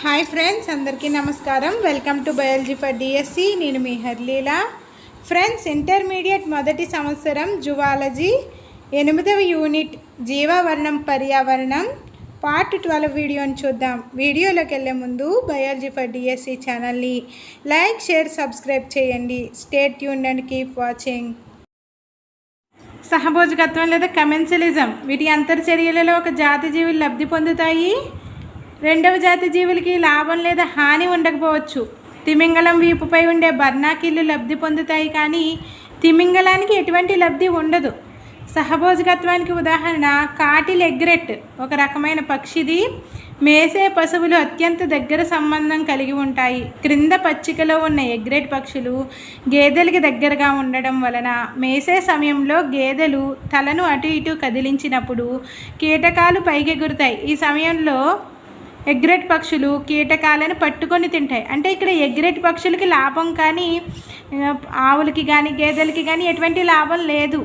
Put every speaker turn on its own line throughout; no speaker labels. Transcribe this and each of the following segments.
Hi friends, అందరికీ నమస్కారం. Welcome to biology for DSC. నేను మీ హర్లీలా. ఫ్రెండ్స్, ఇంటర్మీడియట్ మొదటి సంవత్సరం జువాలజీ 8వ యూనిట్ జీవావరణం పర్యావరణం పార్ట్ 12 వీడియోని చూద్దాం. వీడియోలోకి వెళ్ళే ముందు బయాలజీ ఫర్ డిఎస్సి ఛానల్ని లైక్, షేర్, సబ్స్క్రైబ్ చేయండి. Stay tuned and keep watching. సహభోజకత్వం లేదా కమెన్సలిజం, వీటి అంతర్చర్యలలో ఒక జాతి జీవులు లబ్ధి పొందుతాయి, రెండవ జాతి జీవులకి లాభం లేదా హాని ఉండకపోవచ్చు. తిమింగలం వీపుపై ఉండే బర్నాకిళ్ళు లబ్ధి పొందుతాయి, కానీ తిమింగలానికి ఎటువంటి లబ్ధి ఉండదు. సహభోజకత్వానికి ఉదాహరణ కాటిల్ ఎగ్రెట్, ఒక రకమైన పక్షిది. మేసే పశువులు అత్యంత దగ్గర సంబంధం కలిగి ఉంటాయి. క్రింద పచ్చికలో ఉన్న ఎగ్రెట్ పక్షులు గేదెలకి దగ్గరగా ఉండడం వలన మేసే సమయంలో గేదెలు తలను అటు ఇటు కదిలించినప్పుడు కీటకాలు పైకెగురుతాయి. ఈ సమయంలో ఎగ్రెట్ పక్షులు కీటకాలను పట్టుకొని తింటాయి. అంటే ఇక్కడ ఎగ్రెట్ పక్షులకి లాభం, కానీ ఆవులకి కానీ గేదెలకి కానీ ఎటువంటి లాభం లేదు.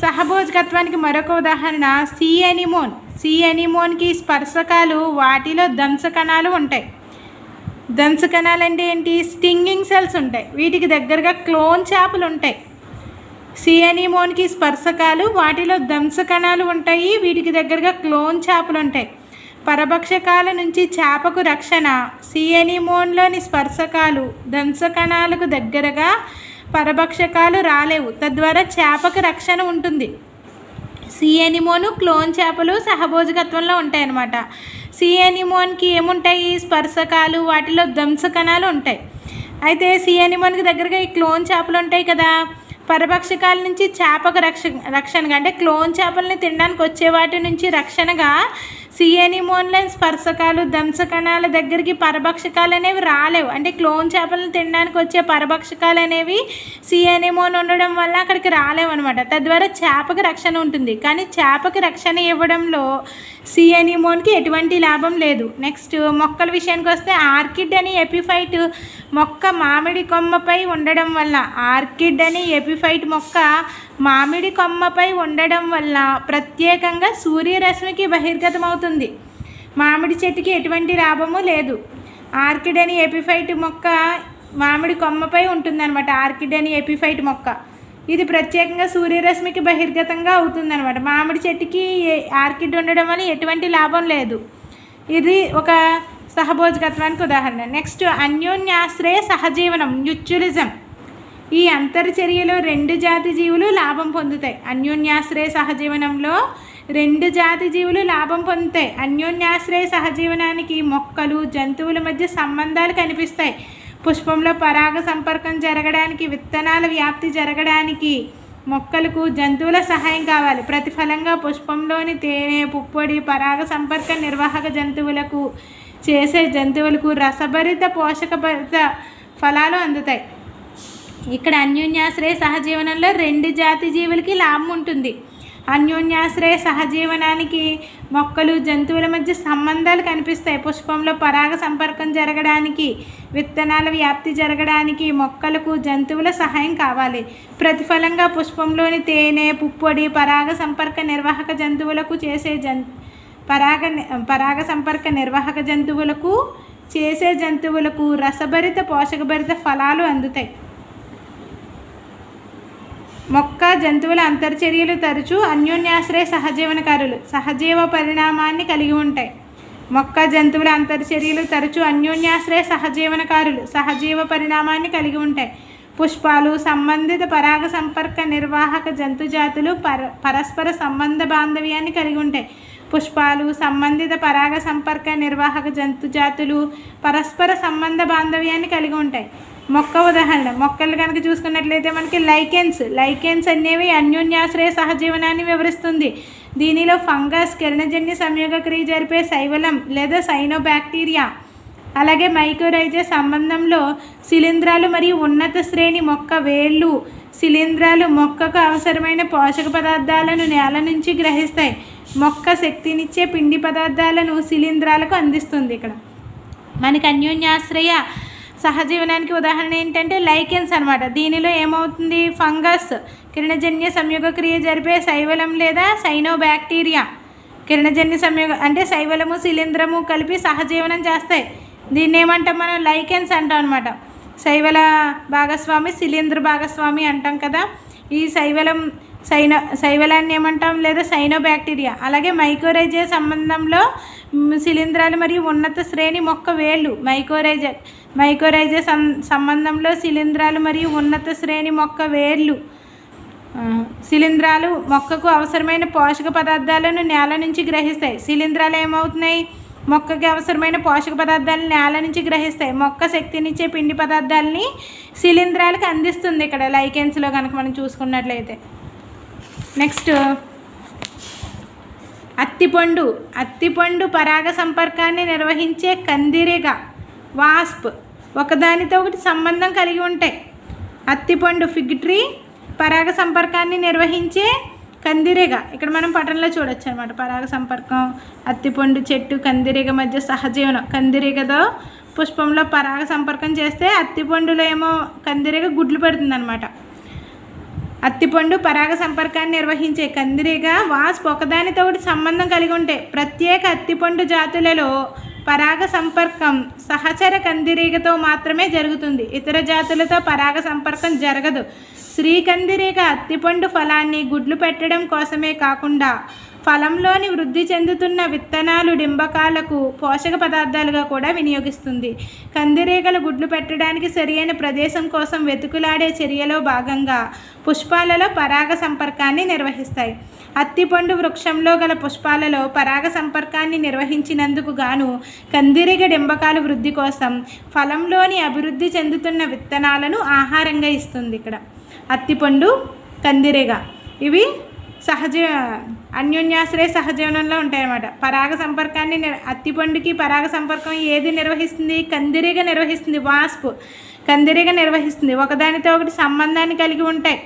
సహభోజకత్వానికి మరొక ఉదాహరణ సీ ఎనిమోన్. సీ ఎనిమోన్కి స్పర్శకాలు, వాటిలో దంశకణాలు ఉంటాయి. దంశకణాలు అంటే ఏంటి? స్టింగింగ్ సెల్స్ ఉంటాయి. వీటికి దగ్గరగా క్లోన్ చేపలు ఉంటాయి. సీ ఎనిమోన్కి స్పర్శకాలు, వాటిలో దంశకణాలు ఉంటాయి. వీటికి దగ్గరగా క్లోన్ చేపలు ఉంటాయి. పరభక్షకాల నుంచి చేపకు రక్షణ. సీ ఎనిమోన్లోని స్పర్శకాలు, దంశకణాలకు దగ్గరగా పరభక్షకాలు రాలేవు, తద్వారా చేపకు రక్షణ ఉంటుంది. సీ ఎనిమోను, క్లోన్ చేపలు సహభోజకత్వంలో ఉంటాయన్నమాట. సీ ఎనిమోన్కి ఏముంటాయి? స్పర్శకాలు, వాటిలో దంశకణాలు ఉంటాయి. అయితే సీ ఎనిమోన్కి దగ్గరగా ఈ క్లోన్ చేపలు ఉంటాయి కదా. పరభక్షకాల నుంచి చేపకు రక్షణగా, అంటే క్లోన్ చేపలని తినడానికి వచ్చే వాటి నుంచి రక్షణగా సీ ఎనిమోన్లోని స్పర్శకాలు, దంశకణాల దగ్గరికి పరభక్షకాలు అనేవి రాలేవు. అంటే క్లోన్ చేపలను తినడానికి వచ్చే పరభక్షకాలు అనేవి సీ ఎనిమోన్ ఉండడం వల్ల అక్కడికి రాలేవు అనమాట. తద్వారా చేపకి రక్షణ ఉంటుంది, కానీ చేపకి రక్షణ ఇవ్వడంలో సీ ఎనిమోన్కి ఎటువంటి లాభం లేదు. నెక్స్ట్ మొక్కల విషయానికి వస్తే ఆర్కిడ్ అని ఎపిఫైట్ మొక్క మామిడి కొమ్మపై ఉండడం వల్ల, ఆర్కిడ్ అని ఎపిఫైట్ మొక్క మామిడి కొమ్మపై ఉండడం వల్ల ప్రత్యేకంగా సూర్యరశ్మికి బహిర్గతం అవుతుంది. మామిడి చెట్టుకి ఎటువంటి లాభము లేదు. ఆర్కిడ్ అని ఎపిఫైట్ మొక్క మామిడి కొమ్మపై ఉంటుందన్నమాట. ఆర్కిడ్ అని ఎపిఫైట్ మొక్క ఇది ప్రత్యేకంగా సూర్యరశ్మికి బహిర్గతంగా అవుతుందన్నమాట. మామిడి చెట్టుకి ఆర్కిడ్ ఉండడం వల్ల ఎటువంటి లాభం లేదు. ఇది ఒక సహభోజకత్వానికి ఉదాహరణ. నెక్స్ట్ అన్యోన్యాశ్రయ సహజీవనం, మ్యూచువలిజం. ఈ అంతర్చర్యలో రెండు జాతి జీవులు లాభం పొందుతాయి. అన్యోన్యాశ్రయ సహజీవనంలో రెండు జాతి జీవులు లాభం పొందుతాయి. అన్యోన్యాశ్రయ సహజీవనానికి మొక్కలు, జంతువుల మధ్య సంబంధాలు కనిపిస్తాయి. పుష్పంలో పరాగ సంపర్కం జరగడానికి, విత్తనాల వ్యాప్తి జరగడానికి మొక్కలకు జంతువుల సహాయం కావాలి. ప్రతిఫలంగా పుష్పంలోని తేనె, పుప్పొడి పరాగ సంపర్క నిర్వాహక జంతువులకు చేసే జంతువులకు రసభరిత పోషకభరిత ఫలాలు అందుతాయి. ఇక్కడ అన్యోన్యాశ్రయ సహజీవనంలో రెండు జాతి జీవులకి లాభం ఉంటుంది. అన్యోన్యాశ్రయ సహజీవనానికి మొక్కలు, జంతువుల మధ్య సంబంధాలు కనిపిస్తాయి. పుష్పంలో పరాగ సంపర్కం జరగడానికి, విత్తనాల వ్యాప్తి జరగడానికి మొక్కలకు జంతువుల సహాయం కావాలి. ప్రతిఫలంగా పుష్పంలోని తేనె, పుప్పొడి పరాగ సంపర్క నిర్వాహక జంతువులకు చేసే పరాగ సంపర్క నిర్వాహక జంతువులకు రసభరిత పోషకభరిత ఫలాలు అందుతాయి. మొక్క, జంతువుల అంతర్చర్యలు తరచూ అన్యోన్యాశ్రయ సహజీవనకారులు, సహజీవ పరిణామాన్ని కలిగి ఉంటాయి. మొక్క, జంతువుల అంతర్చర్యలు తరచూ అన్యోన్యాశ్రయ సహజీవనకారులు, సహజీవ పరిణామాన్ని కలిగి ఉంటాయి. పుష్పాలు సంబంధిత పరాగ సంపర్క నిర్వాహక జంతుజాతులు పరస్పర సంబంధ బాంధవ్యాన్ని కలిగి ఉంటాయి. పుష్పాలు సంబంధిత పరాగ సంపర్క నిర్వాహక జంతుజాతులు పరస్పర సంబంధ బాంధవ్యాన్ని కలిగి ఉంటాయి. మొక్క ఉదాహరణ, మొక్కలు కనుక చూసుకున్నట్లయితే మనకి లైకెన్స్ అనేవి అన్యోన్యాశ్రయ సహజీవనాన్ని వివరిస్తుంది. దీనిలో ఫంగస్, కిరణజన్య సంయోగ క్రియ జరిపే సైవలం లేదా సైనోబాక్టీరియా, అలాగే మైకోరైజా సంబంధంలో శిలీంధ్రాలు మరియు ఉన్నత శ్రేణి మొక్క వేళ్ళు. శిలీంధ్రాలు మొక్కకు అవసరమైన పోషక పదార్థాలను నేల నుంచి గ్రహిస్తాయి. మొక్క శక్తినిచ్చే పిండి పదార్థాలను శిలీంధ్రాలకు అందిస్తుంది. ఇక్కడ మనకి అన్యోన్యాశ్రయ సహజీవనానికి ఉదాహరణ ఏంటంటే లైకెన్స్ అనమాట. దీనిలో ఏమవుతుంది? ఫంగస్, కిరణజన్య సంయోగ క్రియ జరిపే సైవలం లేదా సైనోబాక్టీరియా, కిరణజన్య సంయోగం అంటే శైవలము శిలీంధ్రము కలిపి సహజీవనం చేస్తాయి. దీన్ని ఏమంటాం మనం? లైకెన్స్ అంటాం అనమాట. శైవల భాగస్వామి శిలీంధ్ర భాగస్వామి అంటాం కదా. ఈ శైవలాన్ని ఏమంటాం? లేదా సైనోబ్యాక్టీరియా. అలాగే మైకోరైజే సంబంధంలో శిలీంధ్రాలు మరియు ఉన్నత శ్రేణి మొక్క వేళ్ళు. మైకోరైజే సంబంధంలో శిలీంధ్రాలు మరియు ఉన్నత శ్రేణి మొక్క వేళ్ళు. శిలీంధ్రాలు మొక్కకు అవసరమైన పోషక పదార్థాలను నేల నుంచి గ్రహిస్తాయి. శిలీంధ్రాలు ఏమవుతున్నాయి? మొక్కకి అవసరమైన పోషక పదార్థాలను నేల నుంచి గ్రహిస్తాయి. మొక్క శక్తినిచ్చే పిండి పదార్థాలని శిలీంధ్రాలకు అందిస్తుంది ఇక్కడ లైకెన్స్లో కనుక మనం చూసుకున్నట్లయితే. నెక్స్ట్ అత్తిపండు పరాగ సంపర్కాన్ని నిర్వహించే కందిరీగ వాస్ప్ ఒకదానితో ఒకటి సంబంధం కలిగి ఉంటాయి. అత్తిపండు ఫిగ్ ట్రీ పరాగ సంపర్కాన్ని నిర్వహించే కందిరీగ. ఇక్కడ మనం పటంలో చూడొచ్చు అనమాట. పరాగ సంపర్కం, అత్తిపండు చెట్టు, కందిరీగ మధ్య సహజీవనం. కందిరీగతో పుష్పంలో పరాగ సంపర్కం చేస్తే అత్తిపండులో ఏమో కందిరీగ గుడ్లు పెడుతుంది అనమాట. అత్తిపండు పరాగ సంపర్కాన్ని నిర్వహించే కందిరీగ వాస్ప్ ఒకదానితో ఒకటి సంబంధం కలిగి ఉంటాయి. ప్రత్యేక అత్తిపండు జాతులలో పరాగ సంపర్కం సహచర కందిరీగతో మాత్రమే జరుగుతుంది. ఇతర జాతులతో పరాగ సంపర్కం జరగదు. శ్రీకందిరీగ అత్తిపండు ఫలాన్ని గుడ్లు పెట్టడం కోసమే కాకుండా ఫలంలోని వృద్ధి చెందుతున్న విత్తనాలు డింబకాలకు పోషక పదార్థాలుగా కూడా వినియోగిస్తుంది. కందిరీగలు గుడ్లు పెట్టడానికి సరియైన ప్రదేశం కోసం వెతుకులాడే చర్యలో భాగంగా పుష్పాలలో పరాగ సంపర్కాన్ని నిర్వహిస్తాయి. అత్తిపండు వృక్షంలో గల పుష్పాలలో పరాగ సంపర్కాన్ని నిర్వహించినందుకు గాను కందిరీగ డింబకాల వృద్ధి కోసం ఫలంలోని అభివృద్ధి చెందుతున్న విత్తనాలను ఆహారంగా ఇస్తుంది. ఇక్కడ అత్తిపండు, కందిరీగ ఇవి అన్యోన్యాశ్రయ సహజీవనంలో ఉంటాయన్నమాట. పరాగ సంపర్కాన్ని అత్తిపండుకి పరాగ సంపర్కం ఏది నిర్వహిస్తుంది? కందిరీగ నిర్వహిస్తుంది. వాస్ప్ కందిరీగ నిర్వహిస్తుంది. ఒకదానితో ఒకటి సంబంధాన్ని కలిగి ఉంటాయి.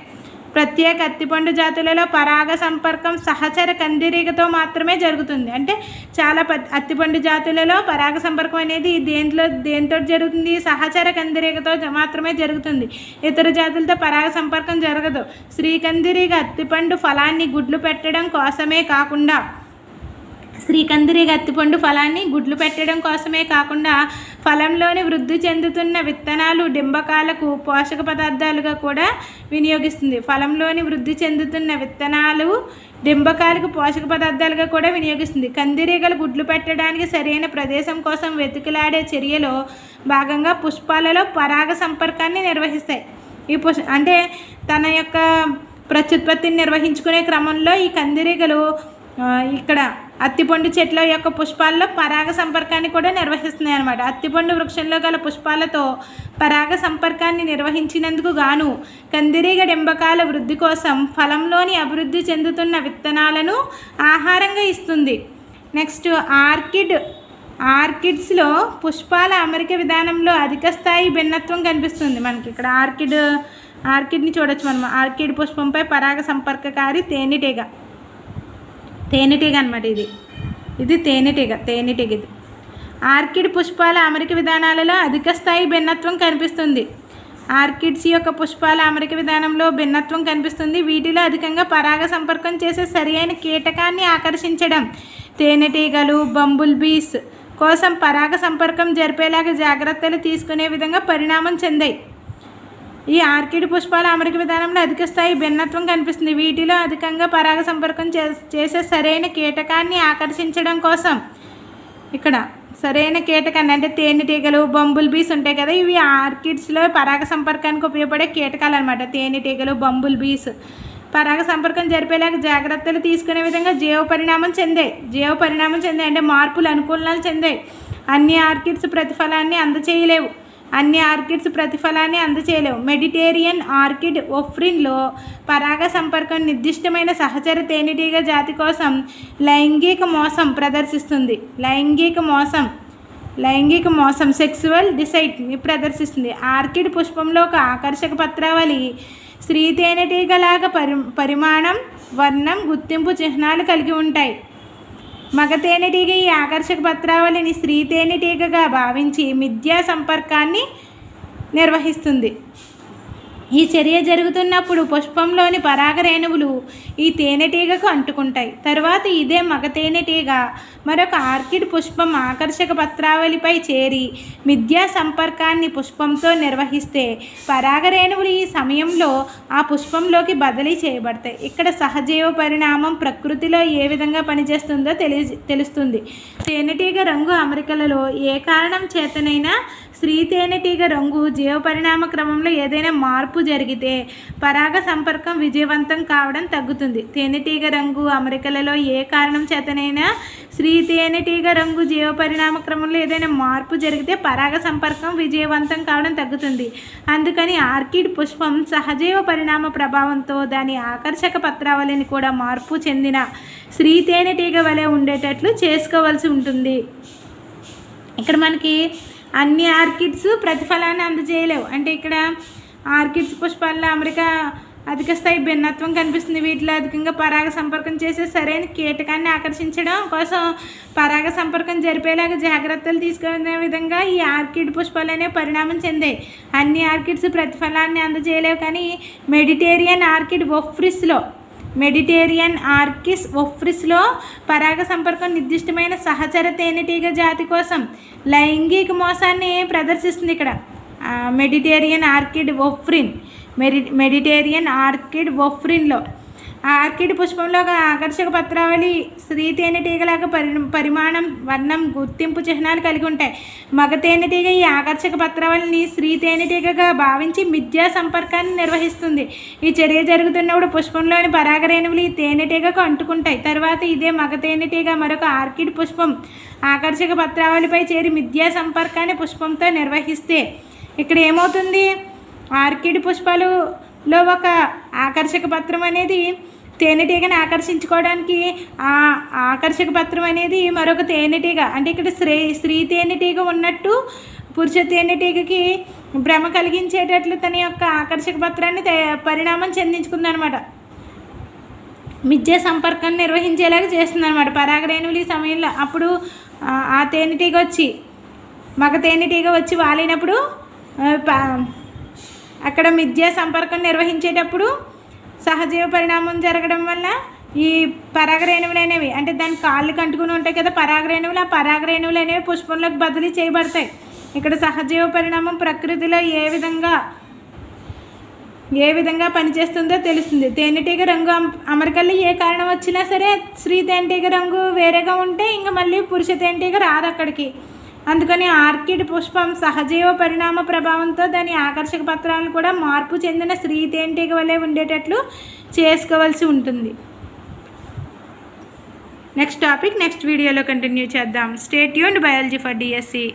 ప్రత్యేక అత్తిపండు జాతులలో పరాగ సంపర్కం సహచర కందిరీగతో మాత్రమే జరుగుతుంది. అంటే చాలా అత్తిపండు జాతులలో పరాగ సంపర్కం అనేది దేంతో జరుగుతుంది? సహచర కందిరీగతో మాత్రమే జరుగుతుంది. ఇతర జాతులతో పరాగ సంపర్కం జరగదు. శ్రీకందిరీగ అత్తిపండు ఫలాన్ని గుడ్లు పెట్టడం కోసమే కాకుండా ఫలంలోని వృద్ధి చెందుతున్న విత్తనాలు డింబకాలకు పోషక పదార్థాలుగా కూడా వినియోగిస్తుంది. ఫలంలోని వృద్ధి చెందుతున్న విత్తనాలు డింబకాలకు పోషక పదార్థాలుగా కూడా వినియోగిస్తుంది. కందిరీగలు గుడ్లు పెట్టడానికి సరైన ప్రదేశం కోసం వెతుకులాడే చర్యలో భాగంగా పుష్పాలలో పరాగ సంపర్కాన్ని నిర్వహిస్తాయి. అంటే తన యొక్క ప్రత్యుత్పత్తిని నిర్వహించుకునే క్రమంలో ఈ కందిరీగలు ఇక్కడ అత్తిపండు చెట్ల యొక్క పుష్పాల్లో పరాగ సంపర్కాన్ని కూడా నిర్వహిస్తున్నాయి అన్నమాట. అత్తిపండు వృక్షంలో గల పుష్పాలతో పరాగ సంపర్కాన్ని నిర్వహించినందుకు గాను కందిరీగ డింబకాల వృద్ధి కోసం ఫలంలోని అభివృద్ధి చెందుతున్న విత్తనాలను ఆహారంగా ఇస్తుంది. నెక్స్ట్ ఆర్కిడ్స్లో పుష్పాల అమరిక విధానంలో అధిక స్థాయి భిన్నత్వం కనిపిస్తుంది. మనకి ఇక్కడ ఆర్కిడ్ని చూడొచ్చు మనం. ఆర్కిడ్ పుష్పంపై పరాగ సంపర్కకారి తేనెటీగ అనమాట. ఇది తేనెటీగ ఇది. ఆర్కిడ్ పుష్పాల అమరిక విధానాలలో అధిక స్థాయి భిన్నత్వం కనిపిస్తుంది. ఆర్కిడ్స్ యొక్క పుష్పాల అమరిక విధానంలో భిన్నత్వం కనిపిస్తుంది. వీటిలో అధికంగా పరాగ సంపర్కం చేసే సరియైన కీటకాన్ని ఆకర్షించడం, తేనెటీగలు, బంబుల్ బీస్ కోసం పరాగ సంపర్కం జరిపేలాగా జాగ్రత్తలు తీసుకునే విధంగా పరిణామం చెందాయి. ఈ ఆర్కిడ్ పుష్పాల అమరిక విధానంలో అధిక స్థాయి భిన్నత్వం కనిపిస్తుంది. వీటిలో అధికంగా పరాగ సంపర్కం చేసే సరైన కీటకాన్ని ఆకర్షించడం కోసం ఇక్కడ సరైన కీటకాన్ని అంటే తేనెటీగలు, బంబుల్ బీస్ ఉంటాయి కదా, ఇవి ఆర్కిడ్స్లో పరాగ సంపర్కానికి ఉపయోగపడే కీటకాలు అనమాట. తేనెటీగలు, బంబుల్ బీస్ పరాగ సంపర్కం జరిపేలాగా జాగ్రత్తలు తీసుకునే విధంగా జీవ పరిణామం చెందాయి అంటే మార్పులు అనుకూలనాలు చెందాయి. అన్ని ఆర్కిడ్స్ ప్రతిఫలాన్ని అందచేయలేవు. మెడిటేరియన్ ఆర్కిడ్ ఓఫ్రిన్లో పరాగ సంపర్కం నిర్దిష్టమైన సహచర తేనెటీగ జాతి కోసం లైంగిక మోసం ప్రదర్శిస్తుంది. లైంగిక మోసం సెక్సువల్ డిసైట్ని ప్రదర్శిస్తుంది. ఆర్కిడ్ పుష్పంలో ఒక ఆకర్షక పత్రావళి స్త్రీ తేనెటీగలాగా పరిమాణం, వర్ణం, గుర్తింపు చిహ్నాలు కలిగి ఉంటాయి. మగ తేనెటీగ ఈ ఆకర్షక పత్రావళిని స్త్రీ తేనెటీగగా భావించి మిథ్యా సంపర్కాన్ని నిర్వహిస్తుంది. ఈ చర్య జరుగుతున్నప్పుడు పుష్పంలోని పరాగరేణువులు ఈ తేనెటీగకు అంటుకుంటాయి. తరువాత ఇదే మగ తేనెటీగ మరొక ఆర్కిడ్ పుష్పం ఆకర్షక పత్రావళిపై చేరి మిథ్యా సంపర్కాన్ని పుష్పంతో నిర్వహిస్తే పరాగరేణువులు ఈ సమయంలో ఆ పుష్పంలోకి బదిలీ చేయబడతాయి. ఇక్కడ సహజీవ పరిణామం ప్రకృతిలో ఏ విధంగా పనిచేస్తుందో తెలుస్తుంది. తేనెటీగ రంగు అమరికలలో ఏ కారణం చేతనైనా స్త్రీ తేనెటీగ రంగు జీవ పరిణామ క్రమంలో ఏదైనా మార్పు జరిగితే పరాగ సంపర్కం విజయవంతం కావడం తగ్గుతుంది. తేనెటీగ రంగు అమరికలలో ఏ కారణం చేతనైనా స్త్రీ తేనెటీగ రంగు జీవ పరిణామ క్రమంలో ఏదైనా మార్పు జరిగితే పరాగ సంపర్కం విజయవంతం కావడం తగ్గుతుంది. అందుకని ఆర్కిడ్ పుష్పం సహజీవ పరిణామ ప్రభావంతో దాని ఆకర్షక పత్రావళిని కూడా మార్పు చెందిన స్త్రీ తేనెటీగ వలె ఉండేటట్లు చేసుకోవాల్సి ఉంటుంది. ఇక్కడ మనకి అన్ని ఆర్కిడ్స్ ప్రతిఫలాన్ని అందజేయలేవు. అంటే ఇక్కడ ఆర్కిడ్స్ పుష్పాల్లో అమెరికా అధిక స్థాయి భిన్నత్వం కనిపిస్తుంది. వీటిలో అధికంగా పరాగ సంపర్కం చేసే సరైన కీటకాన్ని ఆకర్షించడం కోసం పరాగ సంపర్కం జరిపేలాగా జాగ్రత్తలు తీసుకునే విధంగా ఈ ఆర్కిడ్ పుష్పాలు అనేవి పరిణామం చెందాయి. అన్ని ఆర్కిడ్స్ ప్రతిఫలాన్ని అందజేయలేవు. కానీ మెడిటేరియన్ ఆర్కిస్ ఒఫ్రిస్లో పరాగ సంపర్కం నిర్దిష్టమైన సహచర తేనెటీగ జాతి కోసం లైంగిక మోసాన్ని ప్రదర్శిస్తుంది. ఇక్కడ మెడిటేరియన్ ఆర్కిడ్ ఒఫ్రిన్లో ఆర్కిడ్ పుష్పంలో ఒక ఆకర్షక పత్రావళి స్త్రీ తేనెటీగలాగా పరిమాణం, వర్ణం, గుర్తింపు చిహ్నాలు కలిగి ఉంటాయి. మగ తేనెటీగ ఈ ఆకర్షక పత్రావళిని స్త్రీ తేనెటీగగా భావించి మిథ్యా సంపర్కాన్ని నిర్వహిస్తుంది. ఈ చర్య జరుగుతున్నప్పుడు పుష్పంలోని పరాగరేణువులు ఈ తేనెటీగకు అంటుకుంటాయి. తర్వాత ఇదే మగ తేనెటీగ మరొక ఆర్కిడ్ పుష్పం ఆకర్షక పత్రావళిపై చేరి మిథ్యా సంపర్కాన్ని పుష్పంతో నిర్వహిస్తే ఇక్కడ ఏమవుతుంది? ఆర్కిడ్ పుష్పాలలో ఒక ఆకర్షక పత్రం అనేది తేనెటీగని ఆకర్షించుకోవడానికి ఆ ఆకర్షక పత్రం అనేది మరొక తేనెటీగ, అంటే ఇక్కడ స్త్రీ తేనెటీగ ఉన్నట్టు పురుష తేనెటీగకి భ్రమ కలిగించేటట్లు తన యొక్క ఆకర్షక పత్రాన్ని పరిణామం చెందించుకుందనమాట. మిథ్యా సంపర్కాన్ని నిర్వహించేలాగా చేస్తుందన్నమాట. పరాగరేణువులు ఈ సమయంలో అప్పుడు ఆ తేనెటీగ వచ్చి మగ తేనెటీగ వచ్చి వాలినప్పుడు అక్కడ మిథ్యా సంపర్కం నిర్వహించేటప్పుడు సహజీవ పరిణామం జరగడం వల్ల ఈ పరాగరేణువులు అనేవి, అంటే దాని కాళ్ళకి అంటుకుని ఉంటాయి కదా పరాగరేణువులు, ఆ పరాగరేణువులు అనేవి పుష్పంలోకి బదిలీ చేయబడతాయి. ఇక్కడ సహజీవ పరిణామం ప్రకృతిలో ఏ విధంగా పనిచేస్తుందో తెలుస్తుంది. తేనెటీగ రంగు అమరికల్లో ఏ కారణం వచ్చినా సరే స్త్రీ తేనెటీగ రంగు వేరేగా ఉంటే ఇంకా మళ్ళీ పురుష తేనెటీగ రాదు అక్కడికి. అందుకని ఆర్కిడ్ పుష్పం సహజీవ పరిణామ ప్రభావంతో దాని ఆకర్షక పత్రాలను కూడా మార్పు చెందిన స్త్రీ తేనెటీగ వలె ఉండేటట్లు చేసుకోవాల్సి ఉంటుంది. నెక్స్ట్ టాపిక్ నెక్స్ట్ వీడియోలో కంటిన్యూ చేద్దాం. Stay tuned biology for DSC.